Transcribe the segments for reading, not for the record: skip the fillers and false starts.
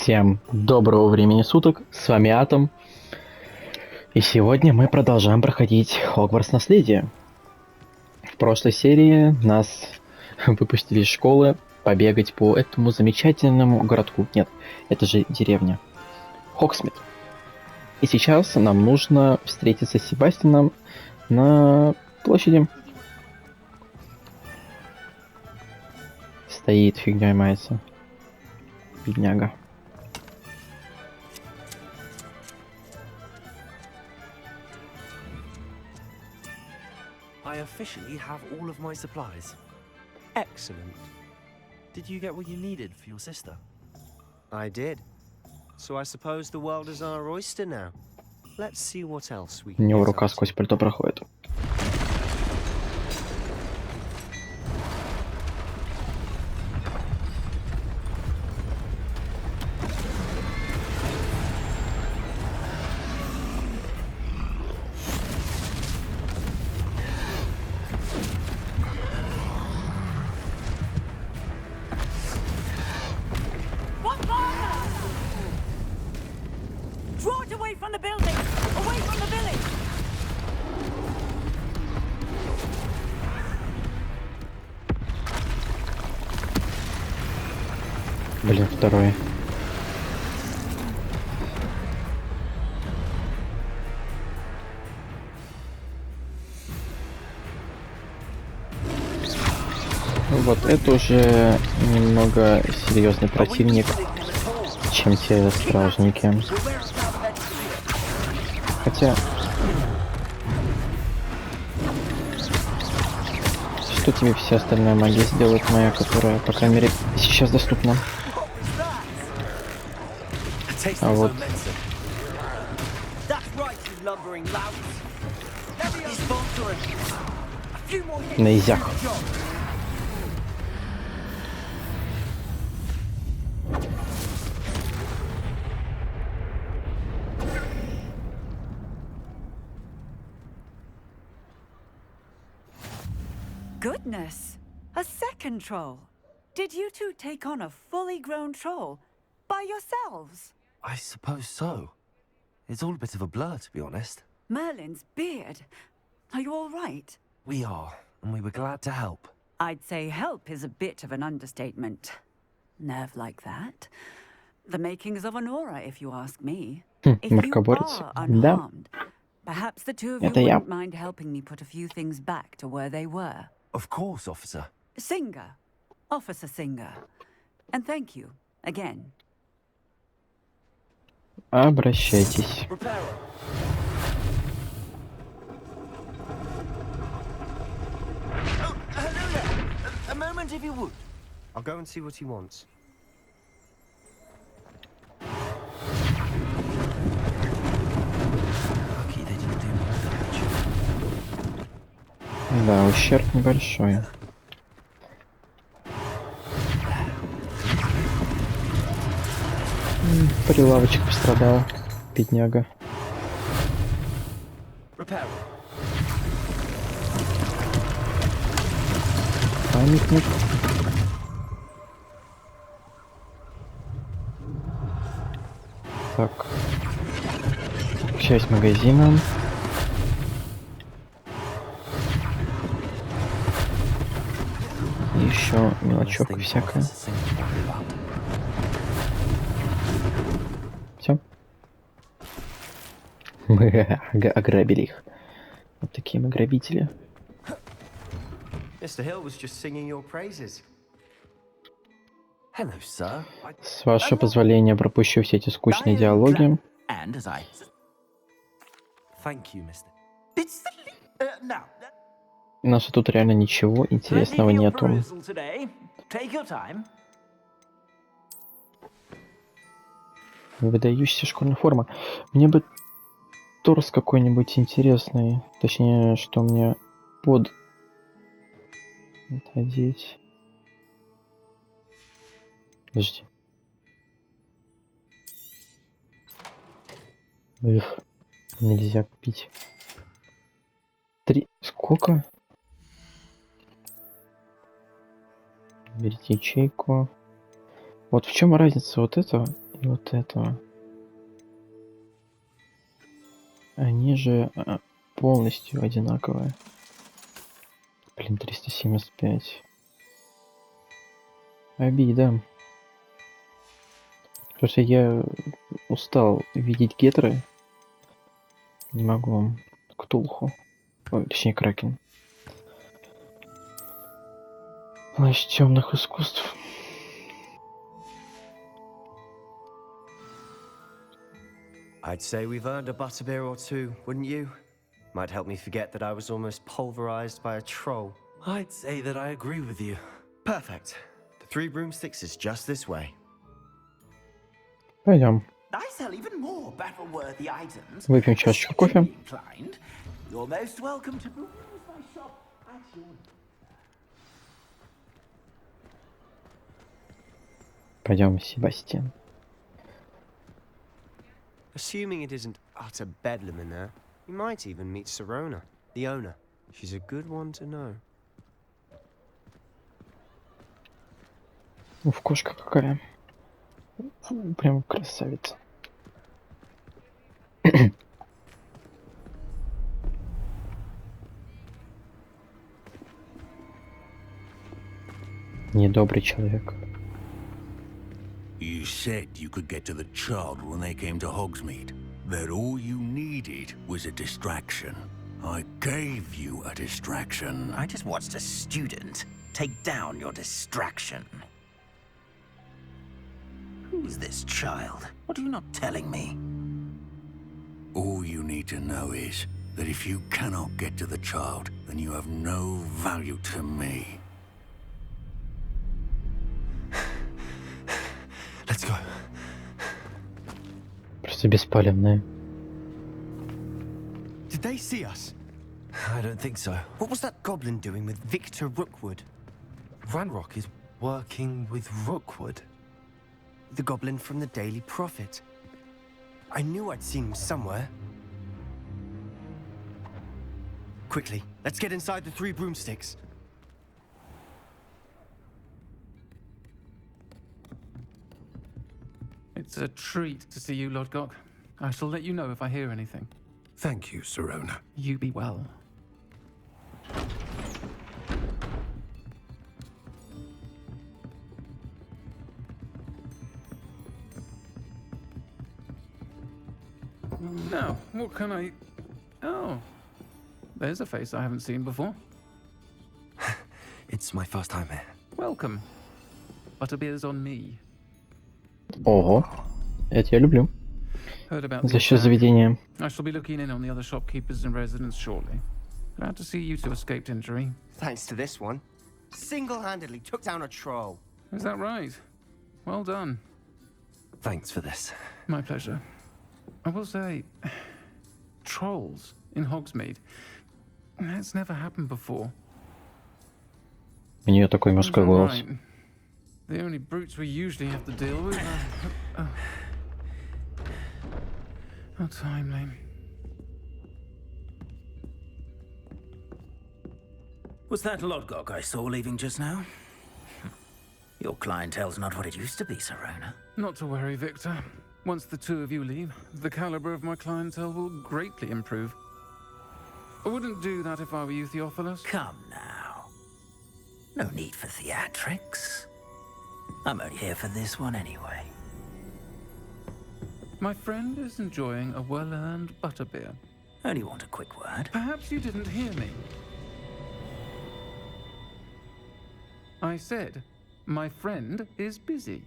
Всем доброго времени суток, с вами Artem. И сегодня мы продолжаем проходить Хогвартс Наследие. В прошлой серии нас выпустили из школы побегать по этому замечательному городку. Нет, это же деревня. Хогсмит. И сейчас нам нужно встретиться с Себастьяном на площади. Стоит, фигней мается. Бедняга. I officially have all of my supplies. Excellent. Did you get what you needed for your sister? I did. So I suppose the world is our oyster now. Let's see what else we У can него get рука up to. сквозь пальто проходит. Draw it away from the building! Away from the village! Блин, второй. Вот это уже немного серьезный противник, чем те стражники. Хотя... Что тебе вся остальная магия сделает, моя, которая, по крайней мере, сейчас доступна? А вот... На изях. Goodness! A second troll! Did you two take on a fully grown troll? By yourselves? I suppose so. It's all a bit of a blur, to be honest. Merlin's beard. Are you all right? We are, and we were glad to help. I'd say help is a bit of an understatement. Nerve like that. The makings of an aura, if you ask me. If you Мракоборец. are Да, unharmed, perhaps the two of you это я. wouldn't mind helping me put a few things back to where they were. Of course, officer. Singer. Officer Singer. And thank you, again. Обращайтесь. Repairer. Oh, hello there. A moment, if you would. I'll go and see what he wants. Lucky they didn't do more damage. Да, ущерб небольшой. Прилавочек пострадал. Бедняга. Repairer. Памятник. Так. Часть магазина. И еще мелочевка всякая. Все. Мы ограбили их. Вот такие мы грабители. Mr. Hill was just singing your praises. Hello, sir. С вашего позволения пропущу все эти скучные диалоги. And as I... Thank you, Mr. Now, У нас тут реально ничего интересного нету. Выдающаяся школьная форма. Мне бы торс какой-нибудь интересный. Точнее, что мне под... одеть. Подожди. Их нельзя купить. 3... Сколько? Берите ячейку. Вот в чем разница вот этого вот этого. Они же полностью одинаковые. Блин, 375. Обида. Потому что я устал видеть гетеры. Не могу. Ктулху. Ой, точнее, Кракен. Плащ темных искусств. I'd say we've earned a butterbeer or two, wouldn't you? Might help me forget that I was almost pulverized by a troll. I'd say that I agree with you. Perfect. The 3 broomsticks is just this way. Пойдем. I sell even more battle-worthy items. Выпьем чашечку кофе. You're most welcome to peruse my shop at your... Пойдем, Себастьян. Assuming it isn't utter bedlam in there, you might even meet Sirona, the owner. She's a good one to know. Уф, кошка какая. Фу, прям красавица. Недобрый человек. You said you could get to the child when they came to Hogsmeade. That all you needed was a distraction. I gave you a distraction. I just watched a student take down your distraction. Who's this child? What are you not telling me? All you need to know is that if you cannot get to the child, then you have no value to me. Let's go. Просто беспалевные. Did they see us? I don't think so. What was that goblin doing with Victor Rookwood? Ranrock is working with Rookwood. The goblin from the Daily Prophet. I knew I'd seen him somewhere. Quickly, let's get inside the 3 broomsticks. It's a treat to see you, Lodgok. I shall let you know if I hear anything. Thank you, Sirona. You be well. Now, what can I... Oh, there's a face I haven't seen before. It's my first time here. Welcome. Butterbeer's on me. Ого. Это я люблю. Heard about the За счет attack. заведения. I shall be looking in on the other shopkeepers and residents shortly. Glad to see you two escaped injury. Thanks to this one. Single-handedly took down a troll. Is that right? Well done. Thanks for this. My pleasure. I will say, trolls in Hogsmeade. That's never happened before. У нее такой мужской Is that голос. right? The only brutes we usually have to deal with are... How timely. Was that Lodgok I saw leaving just now? Your clientele's not what it used to be, Sirona. Not to worry, Victor. Once the two of you leave, the caliber of my clientele will greatly improve. I wouldn't do that if I were you, Theophilus. Come now. No need for theatrics. I'm only here for this one anyway. My friend is enjoying a well-earned butterbeer. Only want a quick word. Perhaps you didn't hear me. I said, my friend is busy.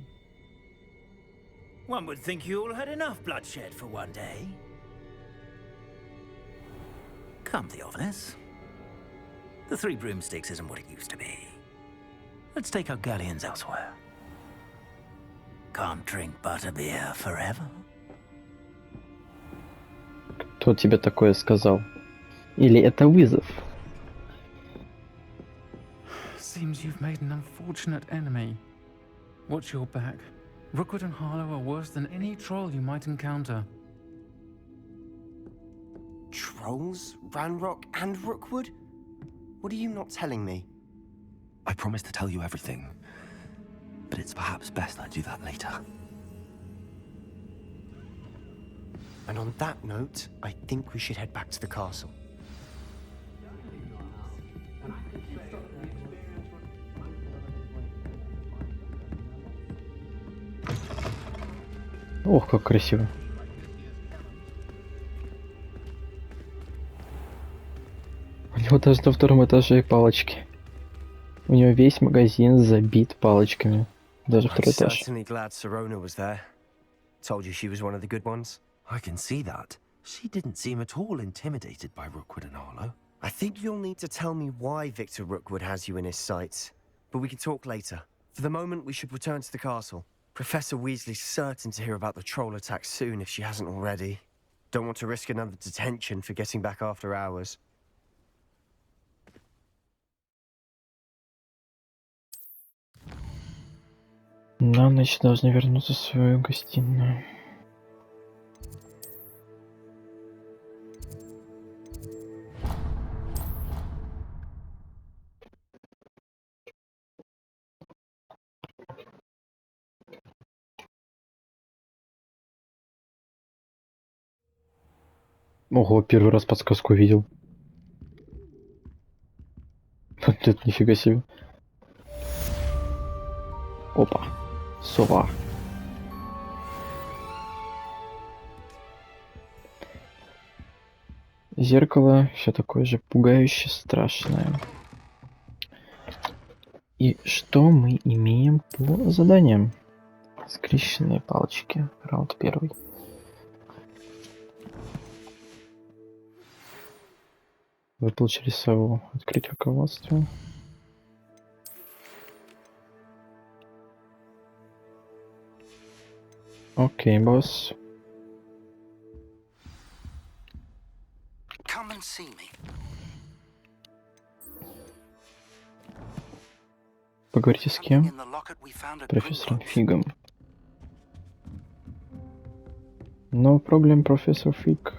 One would think you all had enough bloodshed for one day. Come, Theophilus. The 3 broomsticks isn't what it used to be. Let's take our galleons elsewhere. Can't drink butterbeer forever. Кто тебе такое сказал? Или это вызов? Seems you've made an unfortunate enemy. Watch your back. Rookwood and Harlow are worse than any troll you might encounter. Trolls, Ranrock, and Rookwood? What are you not telling me? I promise to tell you everything, but it's perhaps best I do that later. And on that note, I think we should head back to the castle. Ох, как красиво. У него даже на втором этаже палочки. У него весь магазин забит палочками. Даже второй I'm этаж. certainly glad Sirona was there. Told you she was one of the good ones. I can see that. She didn't seem at all intimidated by Rookwood and Arlo. I think you'll need to tell me why Victor Rookwood has you in his sights. But we can talk later. For the moment, we should return to the castle. Professor Weasley's certain to hear about the troll attack soon if she hasn't already. Don't want to risk another detention for getting back after hours. На ночь должны вернуться в свою гостиную. Ого, первый раз подсказку увидел. Вот это нифига себе. Опа. Сова. Зеркало все такое же пугающее, страшное. И что мы имеем по заданиям? Скрещенные палочки. Раунд первый. Вы получили сову. Открыть руководство. Окей, босс. Come and see me. Поговорите с кем? In the locket we found at Профессором Gringotts. Фигом. No problem, профессор Фиг.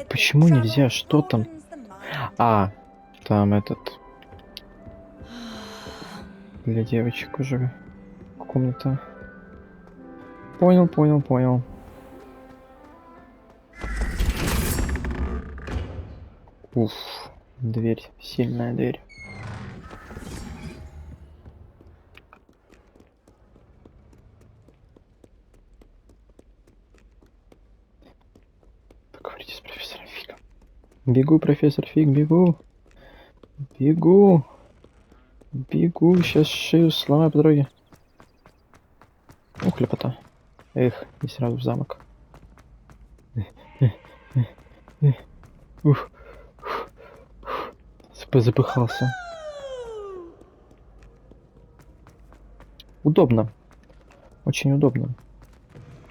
Почему нельзя? Что там? А, там этот... Для девочек уже комната. Понял. Уф, дверь, сильная дверь. Поговорите с профессором Фигом. Бегу, профессор Фиг, бегу. Бегу, сейчас шею сломаю по дороге. Ух, лепота. Эх, не сразу в замок. Ух. Запыхался. Удобно. Очень удобно.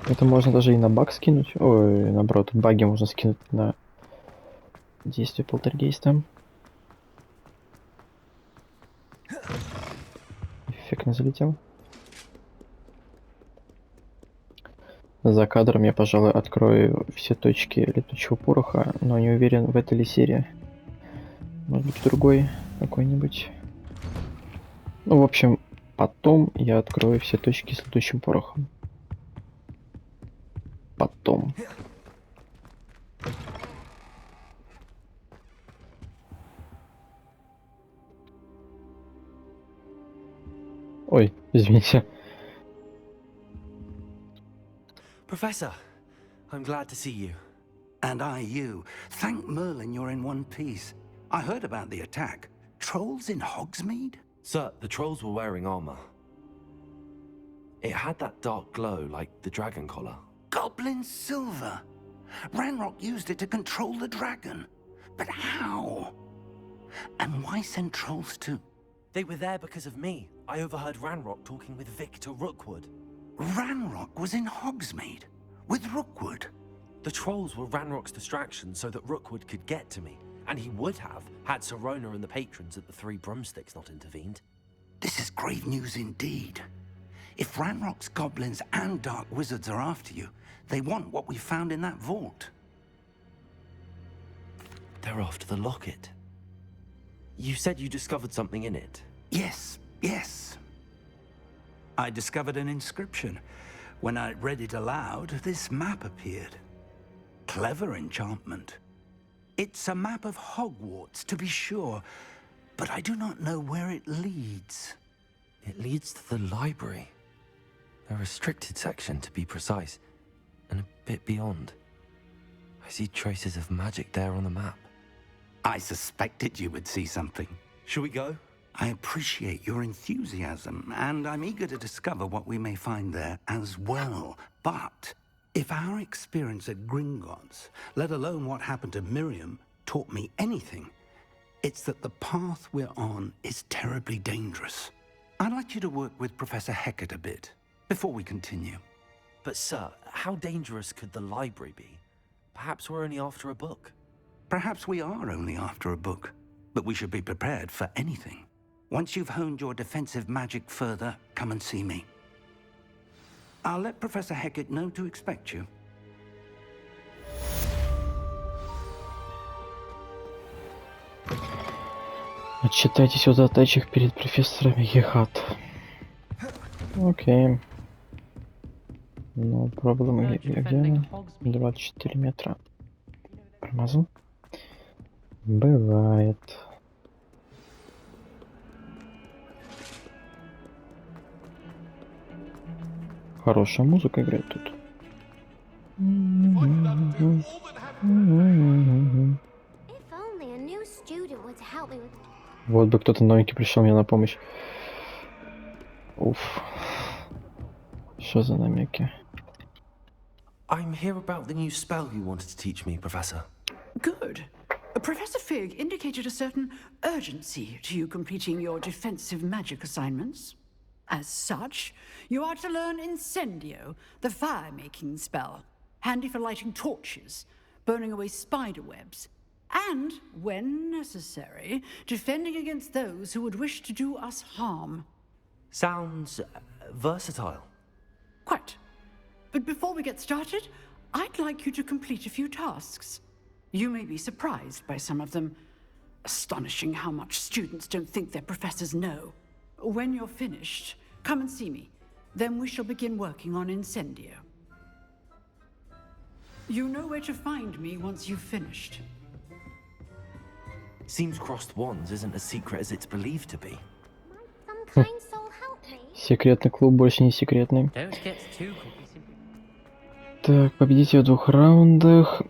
Это можно даже и на баг скинуть. Ой, наоборот, баги можно скинуть на действие полтергейста. Эффектно залетел. За кадром я, пожалуй, открою все точки летучего пороха, но не уверен, в этой ли серии. Может быть, в другой какой-нибудь. Ну, в общем, потом я открою все точки с летучим порохом. Потом. Ой, извините. Professor, I'm glad to see you. And I you. Thank Merlin you're in one piece. I heard about the attack. Trolls in Hogsmeade? Sir, the trolls were wearing armor. It had that dark glow like the dragon collar. Goblin silver. Ranrock used it to control the dragon. But how? And why send trolls too? They were there because of me. I overheard Ranrock talking with Victor Rookwood. Ranrock was in Hogsmeade with Rookwood. The trolls were Ranrock's distraction so that Rookwood could get to me. And he would have, had Sirona and the patrons at the Three Broomsticks not intervened. This is grave news indeed. If Ranrock's goblins and dark wizards are after you, they want what we found in that vault. They're after the locket. You said you discovered something in it. Yes. I discovered an inscription. When I read it aloud, this map appeared. Clever enchantment. It's a map of Hogwarts, to be sure, but I do not know where it leads. It leads to the library. A restricted section, to be precise, and a bit beyond. I see traces of magic there on the map. I suspected you would see something. Shall we go? I appreciate your enthusiasm, and I'm eager to discover what we may find there as well. But if our experience at Gringotts, let alone what happened to Miriam, taught me anything, it's that the path we're on is terribly dangerous. I'd like you to work with Professor Hecat a bit before we continue. But sir, how dangerous could the library be? Perhaps we're only after a book. Perhaps we are only after a book, but we should be prepared for anything. Once you've honed your defensive magic further, come and see me. I'll let Professor Hecat know to expect you. Отчитайтесь о задачах перед профессором Ехат. Окей. Ну, проблема где? 24 метра. Промазал? Бывает. Хорошая музыка играет тут. Вот бы кто-то новенький пришел мне на помощь. Уф. Что за намеки? I'm here about the new spell you wanted to teach me, Professor. Good. Professor Fig indicated a certain urgency to you completing your defensive magic assignments. As such, you are to learn Incendio, the fire-making spell, handy for lighting torches, burning away spider webs, and, when necessary, defending against those who would wish to do us harm. Sounds versatile. Quite. But before we get started, I'd like you to complete a few tasks. You may be surprised by some of them. Astonishing how much students don't think their professors know. When you're finished, come and see me. Then we shall begin working on Incendio. You know where to find me once you've finished. Seems crossed wands isn't as secret as it's believed to be. Секретный клуб больше не секретный. Так, победите в 2 раундах.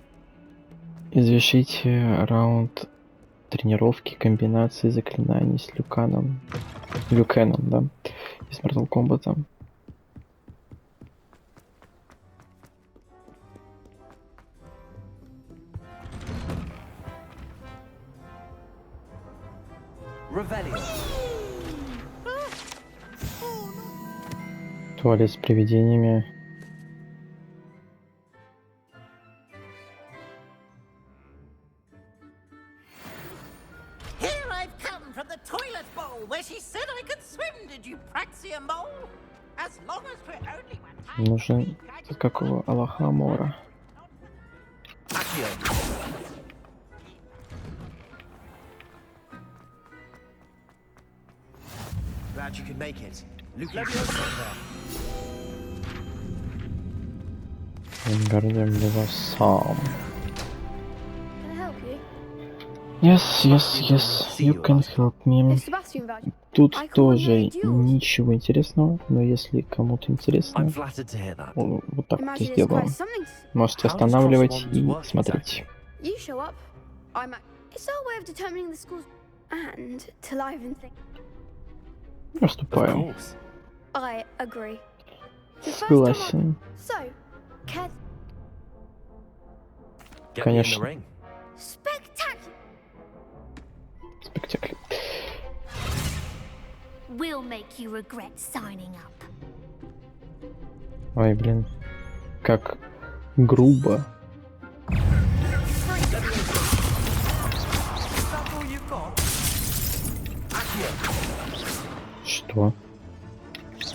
Извешите раунд тренировки, комбинации заклинаний с Люкеном, да, из Mortal Kombat. Туалет с привидениями. Нужен какого Аллаха Амора. Glad you could make it. Guardian сам. Yes, you can help me. Тут тоже ничего интересного, но если кому-то интересно, вот так вот и сделаю. Можете останавливать и смотреть. Приступаем. Согласен. Конечно. Спектакль. Ой, блин. Как грубо. Что?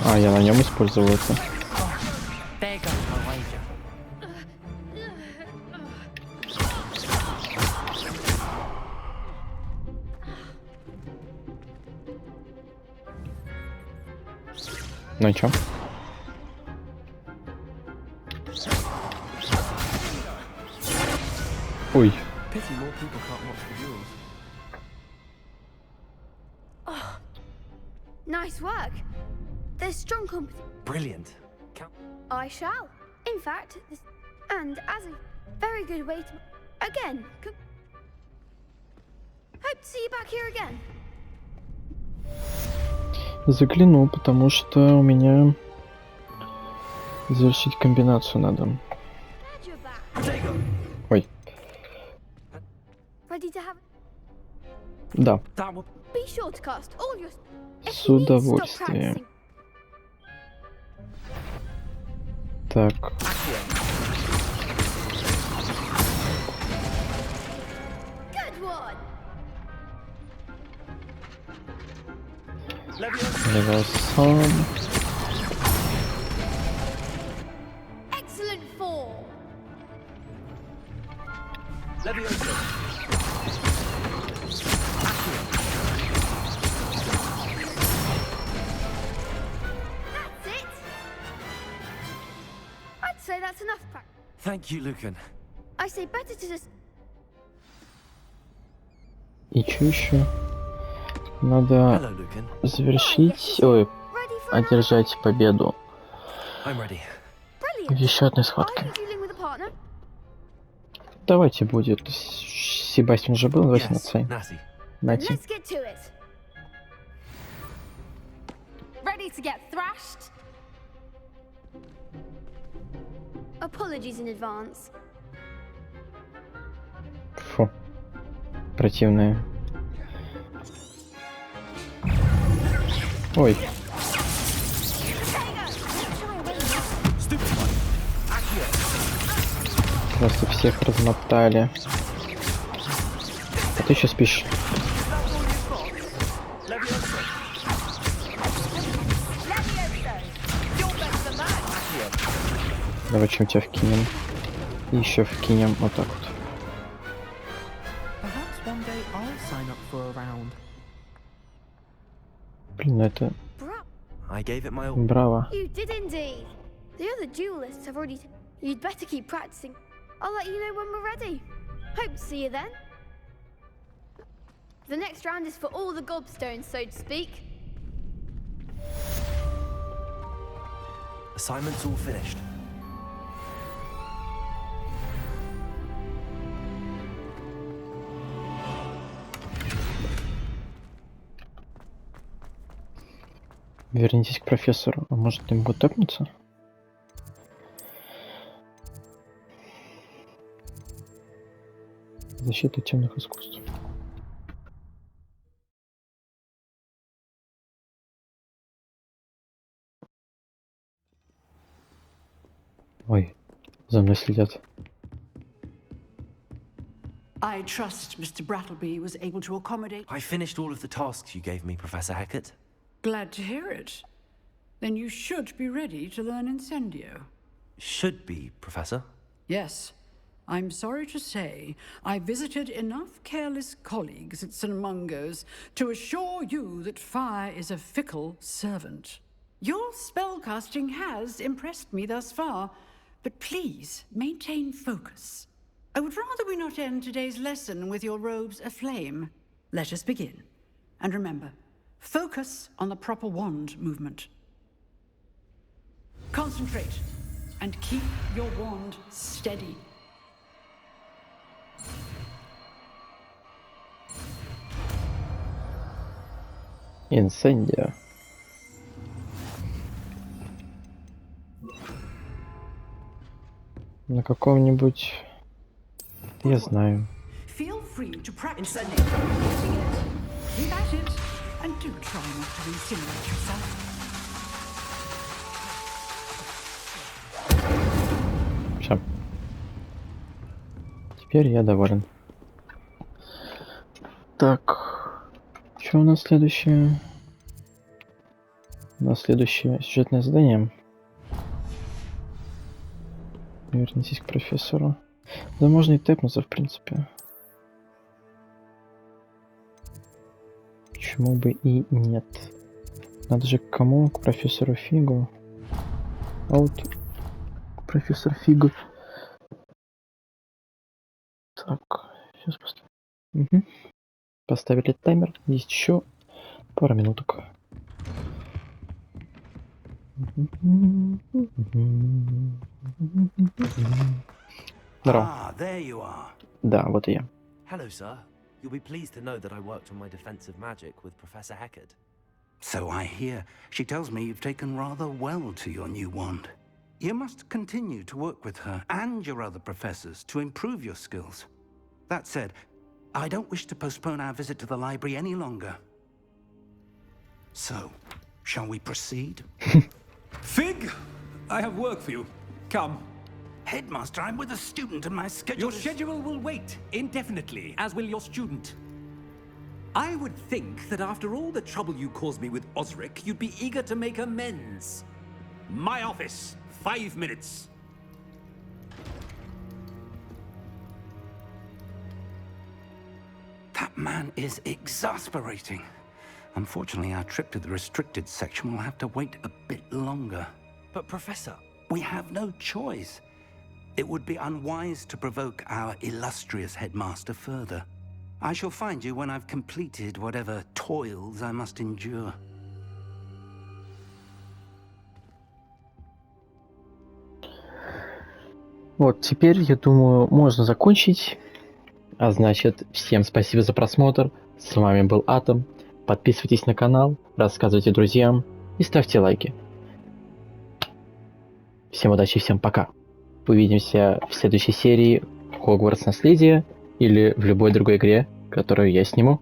А, я на нем использовал это. Ну и чё? Ой. Pity more people can't watch the duels. Oh, nice work. There's strong competition. Brilliant. I shall. In fact, this, and as a very good way to... Again. Hope to see you back here again. Загляну, потому что у меня завершить комбинацию надо. Glad you're back. Ой. Ready to have... Да. Be sure to cast all your... С удовольствием. Так. Good one. Левиасан. Excellent form. That's it. I'd say that's enough practice. Thank you, Lucan. I say better to just... И что еще? Надо Hello, Lucan. завершить, ой, Ready for another? одержать победу I'm ready. в Brilliant. еще одной Are схватке. you dealing with a partner? Давайте будет. Себастьян уже был, давайте на Yes, цей. Natty. Нати. Let's get to it. Ready to get thrashed? Apologies in advance. Фу. Противные. Ой. Просто всех размотали. А ты еще спишь. Давай чем тебя вкинем. И еще вкинем вот так вот. Perhaps one day I'll sign up for a round. Блин, ну это I gave it my all. браво. You did indeed. The other duelists have already... You'd better keep practicing. I'll let you know when we're ready. Hope to see you then. The next round is for all the gobstones, so to speak. Assignment's all finished. Вернитесь к профессору. А может им будет тэпнуться? Защита темных искусств. Ой, за мной следят. I trust Mr. Brattleby was able to accommodate... I finished all of the tasks you gave me, Professor Hecat. Glad to hear it. Then you should be ready to learn Incendio. Should be, Professor. Yes. I'm sorry to say, I visited enough careless colleagues at St. Mungo's to assure you that fire is a fickle servant. Your spellcasting has impressed me thus far, but please maintain focus. I would rather we not end today's lesson with your robes aflame. Let us begin. And remember, focus on the proper wand movement. Concentrate and keep your wand steady. Инсендио. На каком-нибудь... Я знаю. Feel free to practice keep at it, and do try not to insinuate yourself. Все. Теперь я доволен. Так. Что у нас следующее? У нас следующее сюжетное задание. Вернитесь к профессору. Да можно и тэпнуться, в принципе. Почему бы и нет? Надо же к кому? К профессору Фигу. А вот профессор Фигу. Так. Поставили таймер. Есть еще пару минуток. Здорово. There you are. Да, вот и я. Hello, sir. You'll be pleased to know that I worked on my defensive magic with Professor Heckard. So I hear. She tells me you've taken rather well to your new wand. You must continue to work with her and your other professors to improve your skills. That said, I don't wish to postpone our visit to the library any longer. So, shall we proceed? Fig, I have work for you. Come. Headmaster, I'm with a student and my schedule Your schedule will wait indefinitely, as will your student. I would think that after all the trouble you caused me with Osric, you'd be eager to make amends. My office, 5 minutes. That man is exasperating. Unfortunately, our trip to the restricted section will have to wait a bit longer. But, Professor... We have no choice. It would be unwise to provoke our illustrious headmaster further. I shall find you when I've completed whatever toils I must endure. Вот, теперь, я думаю, можно закончить. А значит, всем спасибо за просмотр. С вами был Artem. Подписывайтесь на канал, рассказывайте друзьям и ставьте лайки. Всем удачи, всем пока. Увидимся в следующей серии Хогвартс Наследие или в любой другой игре, которую я сниму.